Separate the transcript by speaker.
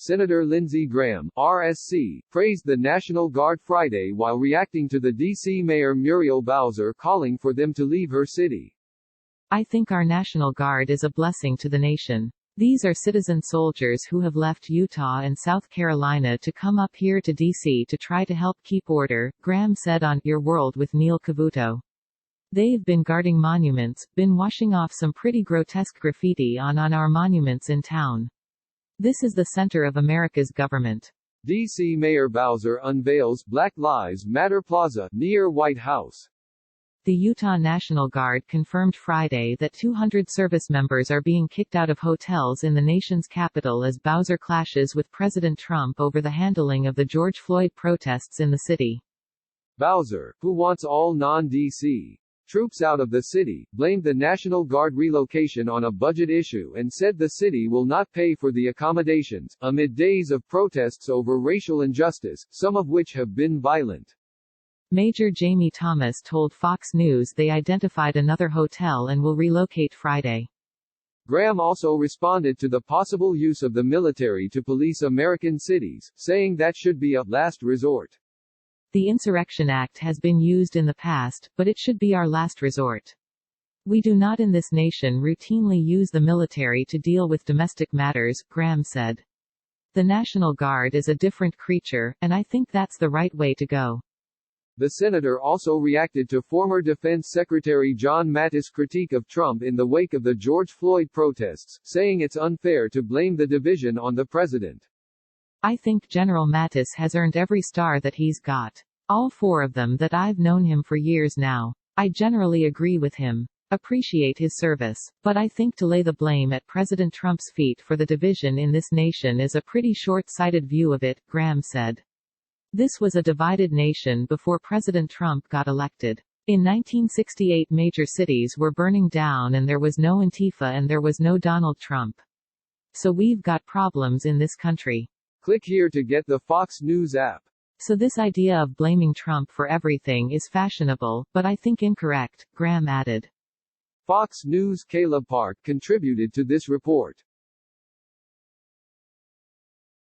Speaker 1: Senator Lindsey Graham, R-S.C., praised the National Guard Friday while reacting to the D.C. Mayor Muriel Bowser calling for them to leave her city.
Speaker 2: I think our National Guard is a blessing to the nation. These are citizen soldiers who have left Utah and South Carolina to come up here to D.C. to try to help keep order, Graham said on Your World with Neil Cavuto. They've been guarding monuments, been washing off some pretty grotesque graffiti on our monuments in town. This is the center of America's government.
Speaker 1: D.C. Mayor Bowser unveils Black Lives Matter Plaza, near White House.
Speaker 2: The Utah National Guard confirmed Friday that 200 service members are being kicked out of hotels in the nation's capital as Bowser clashes with President Trump over the handling of the George Floyd protests in the city.
Speaker 1: Bowser, who wants all non-D.C. troops out of the city, blamed the National Guard relocation on a budget issue and said the city will not pay for the accommodations, amid days of protests over racial injustice, some of which have been violent.
Speaker 2: Major Jamie Thomas told Fox News they identified another hotel and will relocate Friday.
Speaker 1: Graham also responded to the possible use of the military to police American cities, saying that should be a last resort.
Speaker 2: The Insurrection Act has been used in the past, but it should be our last resort. We do not in this nation routinely use the military to deal with domestic matters, Graham said. The National Guard is a different creature, and I think that's the right way to go.
Speaker 1: The senator also reacted to former Defense Secretary John Mattis' critique of Trump in the wake of the George Floyd protests, saying it's unfair to blame the division on the president.
Speaker 2: I think General Mattis has earned every star that he's got. All four of them that I've known him for years now. I generally agree with him. Appreciate his service. But I think to lay the blame at President Trump's feet for the division in this nation is a pretty short-sighted view of it, Graham said. This was a divided nation before President Trump got elected. In 1968 major cities were burning down and there was no Antifa and there was no Donald Trump. So we've got problems in this country.
Speaker 1: Click here to get the Fox News app.
Speaker 2: So this idea of blaming Trump for everything is fashionable, but I think incorrect, Graham added.
Speaker 1: Fox News' Caleb Park contributed to this report.